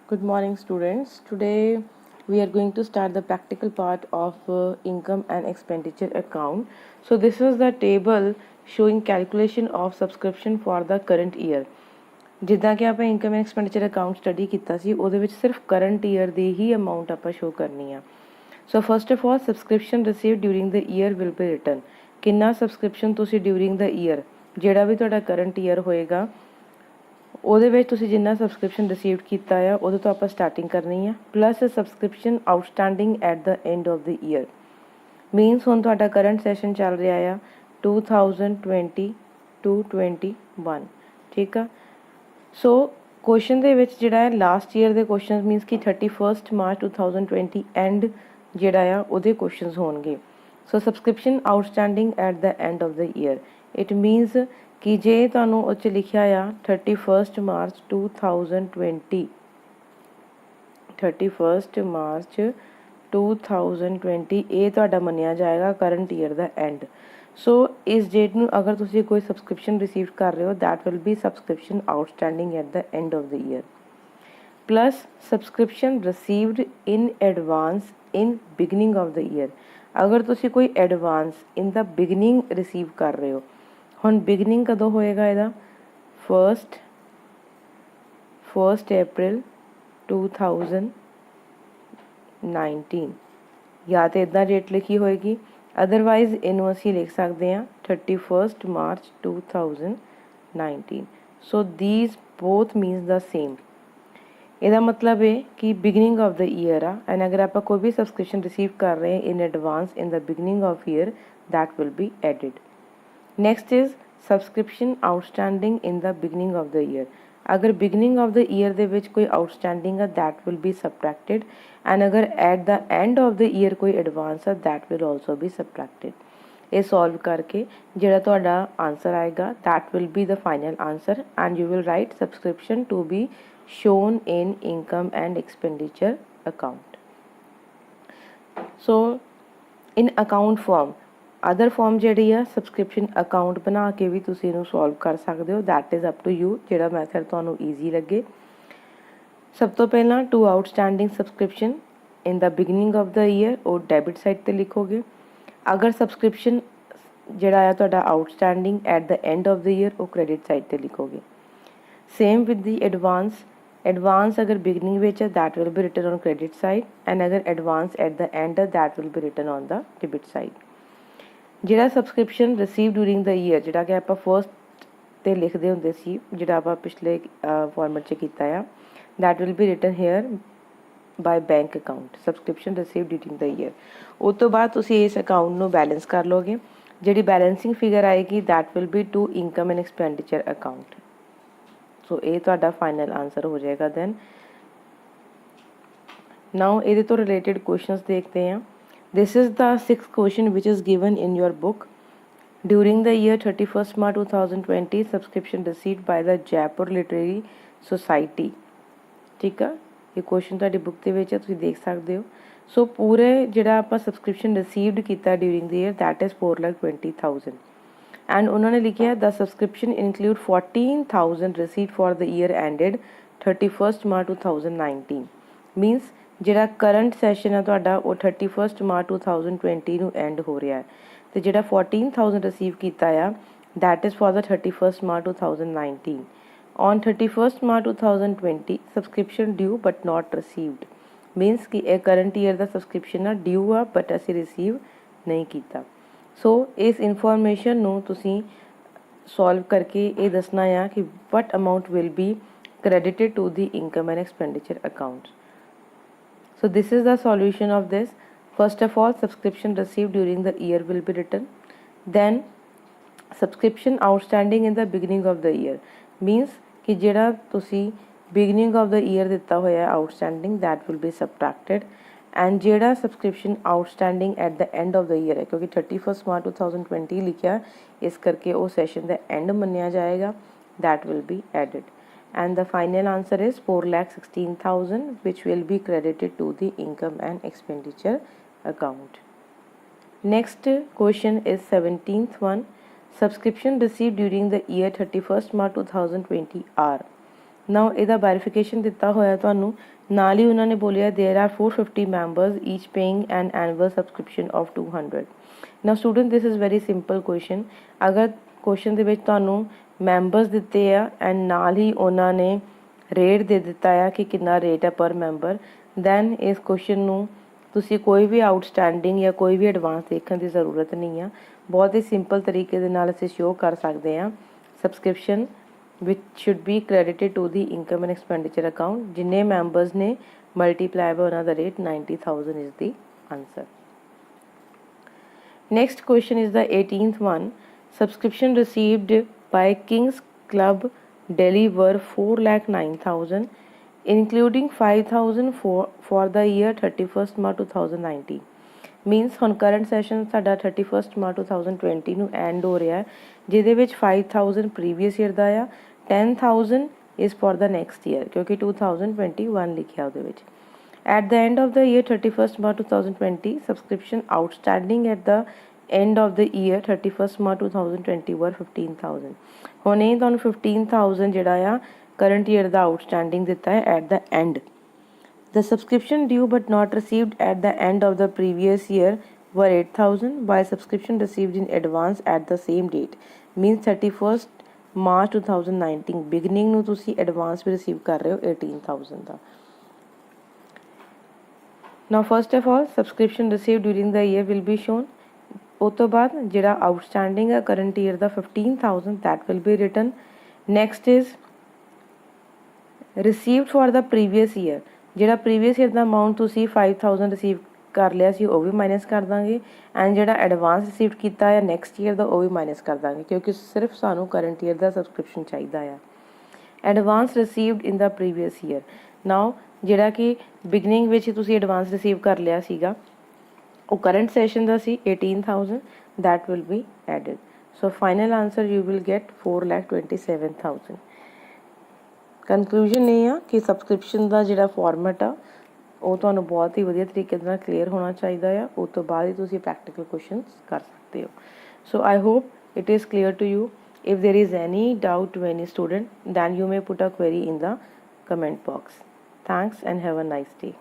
Good morning, students. Today we are going to start the practical part of income and expenditure account. So this is the table showing calculation of subscription for the current year. ਜਿੱਦਾਂ ਕਿ ਆਪਾਂ income and expenditure account study ਕੀਤਾ ਸੀ ਉਹਦੇ ਵਿੱਚ ਸਿਰਫ current year ਦੀ ਹੀ amount ਆਪਾਂ show ਕਰਨੀ ਆ। So first of all subscription receive during the year will be written. ਕਿੰਨਾ ਸਬਸਕ੍ਰਿਪਸ਼ਨ ਤੁਸੀਂ ਡਿਊਰਿੰਗ ਦ ਈਅਰ ਜਿਹੜਾ ਵੀ ਤੁਹਾਡਾ ਕਰੰਟ ਈਅਰ ਹੋਏਗਾ ਉਹਦੇ ਵਿੱਚ ਤੁਸੀਂ ਜਿੰਨਾ ਸਬਸਕ੍ਰਿਪਸ਼ਨ ਰਿਸੀਵ ਕੀਤਾ ਆ ਉਹਦੇ ਤੋਂ ਆਪਾਂ ਸਟਾਰਟਿੰਗ ਕਰਨੀ ਆ plus subscription outstanding at the end of the year. Means ਹੁਣ ਤੁਹਾਡਾ ਕਰੰਟ ਸੈਸ਼ਨ ਚੱਲ ਰਿਹਾ ਆ 2020 to 21 ਠੀਕ ਆ। ਸੋ ਕੁਐਸਚਨ ਦੇ ਵਿੱਚ ਜਿਹੜਾ ਹੈ ਲਾਸਟ ਈਅਰ ਦੇ ਕੁਐਸਚਨਸ ਮੀਨਸ ਕਿ 31 ਮਾਰਚ 2020 ਐਂਡ ਜਿਹੜਾ ਆ ਉਹਦੇ ਕੁਐਸਚਨਸ ਹੋਣਗੇ। So subscription outstanding at the end of the year it means ਕਿ ਜੇ ਤੁਹਾਨੂੰ ਉਹ 'ਚ ਲਿਖਿਆ ਆ 31 ਮਾਰਚ 2020 31 ਮਾਰਚ 2020 ਇਹ ਤੁਹਾਡਾ ਮੰਨਿਆ ਜਾਏਗਾ ਕਰੰਟ ਈਅਰ ਦਾ ਐਂਡ। ਸੋ ਇਸ ਡੇਟ ਨੂੰ ਅਗਰ ਤੁਸੀਂ ਕੋਈ ਸਬਸਕ੍ਰਿਪਸ਼ਨ ਰਿਸੀਵ ਕਰ ਰਹੇ ਹੋ that will B subscription outstanding at the end of the year plus subscription received in advance in beginning of the year. ਅਗਰ ਤੁਸੀਂ ਕੋਈ advance in the beginning receive ਕਰ ਰਹੇ ਹੋ ਹੁਣ ਬਿਗਨਿੰਗ ਕਦੋਂ ਹੋਏਗਾ ਇਹਦਾ 1 April 2019 ਜਾਂ ਤਾਂ ਇੱਦਾਂ ਡੇਟ ਲਿਖੀ ਹੋਏਗੀ ਅਦਰਵਾਈਜ਼ ਇਹਨੂੰ ਅਸੀਂ ਲਿਖ ਸਕਦੇ ਹਾਂ 31 March 2019। So these both means the same. ਇਹਦਾ ਮਤਲਬ ਹੈ ਕਿ ਬਿਗਨਿੰਗ ਆਫ ਦ ਈਅਰ ਆ ਐਂਡ ਅਗਰ ਆਪਾਂ ਕੋਈ ਵੀ ਸਬਸਕ੍ਰਿਪਸ਼ਨ ਰਿਸੀਵ ਕਰ ਰਹੇ in advance in the beginning of year that will B added. Next is subscription outstanding in the beginning of the year. अगर बिगनिंग ऑफ द ईयर दे विच कोई outstanding है that will B subtracted and अगर eight the end of the year कोई advance है that will also be subtracted. ये solve करके जिहड़ा तुहाडा आंसर आएगा that will be the final answer and you will write subscription to be shown in income and expenditure account. So in account form other form ਜਿਹੜੀ ਆ subscription account ਬਣਾ ਕੇ ਵੀ ਤੁਸੀਂ ਇਹਨੂੰ ਸੋਲਵ ਕਰ ਸਕਦੇ ਹੋ that is up to you ਜਿਹੜਾ method ਤੁਹਾਨੂੰ ਈਜ਼ੀ ਲੱਗੇ। ਸਭ ਤੋਂ ਪਹਿਲਾਂ to outstanding subscription in the beginning of the year ਉਹ ਡੈਬਿਟ ਸਾਈਡ 'ਤੇ ਲਿਖੋਗੇ। ਅਗਰ ਸਬਸਕ੍ਰਿਪਸ਼ਨ ਜਿਹੜਾ ਆ ਤੁਹਾਡਾ outstanding at the end of the year ਉਹ ਕ੍ਰੈਡਿਟ ਸਾਈਡ 'ਤੇ ਲਿਖੋਗੇ। ਸੇਮ ਵਿਦ ਦੀ एडवांस अगर बिगनिंग विच है that will be written on credit side and अगर एडवांस एट द एंड है that will be written on the debit side. ਜਿਹੜਾ subscription receive during the year ਜਿਹੜਾ ਕਿ ਆਪਾਂ first 'ਤੇ ਲਿਖਦੇ ਹੁੰਦੇ ਸੀ ਜਿਹੜਾ ਆਪਾਂ ਪਿਛਲੇ ਫਾਰਮੈਟ 'ਚ ਕੀਤਾ ਆ that will be written here by bank account subscription receive during the year. ਉਸ ਤੋਂ ਬਾਅਦ ਤੁਸੀਂ ਇਸ ਅਕਾਊਂਟ ਨੂੰ ਬੈਲੈਂਸ ਕਰ ਲਓਗੇ ਜਿਹੜੀ ਬੈਲੈਂਸਿੰਗ ਫਿਗਰ ਆਏਗੀ that will be to income and expenditure account. So ਇਹ ਤੁਹਾਡਾ ਫਾਈਨਲ ਆਂਸਰ ਹੋ ਜਾਏਗਾ। ਦੈਨ ਨਾਓ ਇਹਦੇ ਤੋਂ ਰਿਲੇਟਡ ਕੁਐਸਚਨਸ ਦੇਖਦੇ ਹਾਂ। This is the sixth question which is given in your book. During the year 31 March 2020, subscription received by the Jaipur Literary Society. ठीक है ये क्वेश्चन ਤੁਹਾਡੀ ਬੁੱਕ ਦੇ ਵਿੱਚ ਹੈ ਤੁਸੀਂ ਦੇਖ ਸਕਦੇ ਹੋ। ਸੋ ਪੂਰੇ ਜਿਹੜਾ ਆਪਾਂ ਸਬਸਕ੍ਰਿਪਸ਼ਨ ਰਿਸੀਵਡ ਕੀਤਾ during the year that is 4,20,000 and ਉਹਨਾਂ ਨੇ ਲਿਖਿਆ the subscription include 14,000 received for the year ended 31 March 2019 means ਜਿਹੜਾ ਕਰੰਟ ਸੈਸ਼ਨ ਹੈ ਤੁਹਾਡਾ ਉਹ 31 ਮਾਰਚ 2020 ਨੂੰ ਐਂਡ ਹੋ ਰਿਹਾ ਹੈ ਅਤੇ ਜਿਹੜਾ 14,000 ਰਿਸੀਵ ਕੀਤਾ ਆ that is for the 31 March 2019 on 31 March 2020 subscription due but not received means ਕਿ ਇਹ ਕਰੰਟ ਈਅਰ ਦਾ ਸਬਸਕ੍ਰਿਪਸ਼ਨ ਆ ਡਿਊ ਆ ਬਟ ਅਸੀਂ ਰਿਸੀਵ ਨਹੀਂ ਕੀਤਾ। ਸੋ ਇਸ ਇਨਫੋਰਮੇਸ਼ਨ ਨੂੰ ਤੁਸੀਂ ਸੋਲਵ ਕਰਕੇ ਇਹ ਦੱਸਣਾ ਆ ਕਿ what amount will be credited to the income and expenditure account. So this is the solution of this. First of all, subscription received during the year will be written. Then subscription outstanding in the beginning of the year means कि ਜਿਹੜਾ ਤੁਸੀਂ beginning of the year ਦਿੱਤਾ ਹੋਇਆ outstanding that will be subtracted and ਜਿਹੜਾ subscription outstanding at the end of the year ਹੈ ਕਿਉਂਕਿ 31 March 2020 ਲਿਖਿਆ ਇਸ ਕਰਕੇ ਉਹ ਸੈਸ਼ਨ ਦਾ ਐਂਡ ਮੰਨਿਆ ਜਾਏਗਾ that will be added. And the final answer is 4,16,000 which will be credited to the income and expenditure account. Next question is 17th one. Subscription received during the year 31 March 2020 are ਨਾਓ ਇਹਦਾ verification ਦਿੱਤਾ ਹੋਇਆ ਤੁਹਾਨੂੰ, ਨਾਲ ਹੀ ਉਹਨਾਂ ਨੇ ਬੋਲਿਆ there are 450 members each paying an annual subscription of 200। Now student this is very simple question. ਅਗਰ question ਦੇ ਵਿੱਚ ਤੁਹਾਨੂੰ ਮੈਂਬਰਸ ਦਿੱਤੇ ਆ ਐਂਡ ਨਾਲ ਹੀ ਉਹਨਾਂ ਨੇ ਰੇਟ ਦੇ ਦਿੱਤਾ ਆ ਕਿ ਕਿੰਨਾ ਰੇਟ ਹੈ ਪਰ ਮੈਂਬਰ, ਦੈਨ ਇਸ ਕੁਐਸਚਨ ਨੂੰ ਤੁਸੀਂ ਕੋਈ ਵੀ ਆਊਟਸਟੈਂਡਿੰਗ ਜਾਂ ਕੋਈ ਵੀ ਐਡਵਾਂਸ ਦੇਖਣ ਦੀ ਜ਼ਰੂਰਤ ਨਹੀਂ ਆ। ਬਹੁਤ ਹੀ ਸਿੰਪਲ ਤਰੀਕੇ ਦੇ ਨਾਲ ਅਸੀਂ ਸ਼ੋਅ ਕਰ ਸਕਦੇ ਹਾਂ subscription which should be credited to the income and expenditure account, जिन्ने members ने multiply by another rate 90,000 is the answer. Next question is the 18th one. Subscription received by King's Club Delhi were 4,09,000 including 5,000 for the year 31st March 2019। Means ਹੁਣ current session ਸਾਡਾ 31st March 2020 ਨੂੰ and ਹੋ ਰਿਹਾ, ਜਿਹਦੇ ਵਿੱਚ 5,000 previous year ਦਾ ਆ, 10,000 is for the next year ਕਿਉਂਕਿ 2021 ਲਿਖਿਆ ਉਹਦੇ ਵਿੱਚ। At the end of the year 31st March 2020 subscription outstanding at the end of the year 31st March 2020 were 15,000। ਹੁਣ ਇਹ ਤੁਹਾਨੂੰ 15,000 ਜਿਹੜਾ ਆ ਕਰੰਟ ਈਅਰ ਦਾ ਆਊਟਸਟੈਂਡਿੰਗ ਦਿੱਤਾ ਹੈ at the and. The subscription due but not received at the end of the previous year were 8,000 while subscription received in advance at the same date means 31st March 2019 beginning ਨੂੰ ਤੁਸੀਂ advance ਵੀ receive ਕਰ ਰਹੇ ਹੋ 18,000 ਦਾ। Now first of all subscription received during the year will be shown। ਉਸ ਤੋਂ ਬਾਅਦ ਜਿਹੜਾ outstanding ਹੈ current year the 15,000 that will be written। Next is received for the previous year, ਜਿਹੜਾ ਪ੍ਰੀਵੀਅਸ ਈਅਰ ਦਾ amount ਤੁਸੀਂ 5,000 ਰਿਸੀਵ ਕਰ ਲਿਆ ਸੀ ਉਹ ਵੀ ਮਾਈਨਸ ਕਰ ਦਾਂਗੇ ਐਂਡ ਜਿਹੜਾ ਐਡਵਾਂਸ ਰਿਸੀਵ ਕੀਤਾ ਹੈ ਨੈਕਸਟ ਈਅਰ ਦਾ ਉਹ ਵੀ ਮਾਈਨਸ ਕਰ ਦਾਂਗੇ ਕਿਉਂਕਿ ਸਿਰਫ ਸਾਨੂੰ ਕਰੰਟ ਈਅਰ ਦਾ ਸਬਸਕ੍ਰਿਪਸ਼ਨ ਚਾਹੀਦਾ ਆ। ਐਡਵਾਂਸ ਰਿਸੀਵਡ ਇਨ ਦਾ ਪ੍ਰੀਵੀਅਸ ਈਅਰ, ਨਾਓ ਜਿਹੜਾ ਕਿ ਬਿਗਨਿੰਗ ਵਿੱਚ ਤੁਸੀਂ ਐਡਵਾਂਸ ਰਿਸੀਵ ਕਰ ਲਿਆ ਸੀਗਾ ਉਹ current session the C 18,000 that will be added। So final answer you will get 4,27,000। Conclusion ਇਹ ਆ ਕਿ ਸਬਸਕ੍ਰਿਪਸ਼ਨ ਦਾ ਜਿਹੜਾ ਫਾਰਮੈਟ ਆ ਉਹ ਤੁਹਾਨੂੰ ਬਹੁਤ ਹੀ ਵਧੀਆ ਤਰੀਕੇ ਦੇ ਨਾਲ ਕਲੀਅਰ ਹੋਣਾ ਚਾਹੀਦਾ ਆ, ਉਸ ਤੋਂ ਬਾਅਦ ਹੀ ਤੁਸੀਂ ਪ੍ਰੈਕਟੀਕਲ ਕੁਐਸਚਨਸ ਕਰ ਸਕਦੇ ਹੋ। So I hope it is clear to you. if there is any doubt to any student then you may put a query in the comment box. Thanks and have a nice day.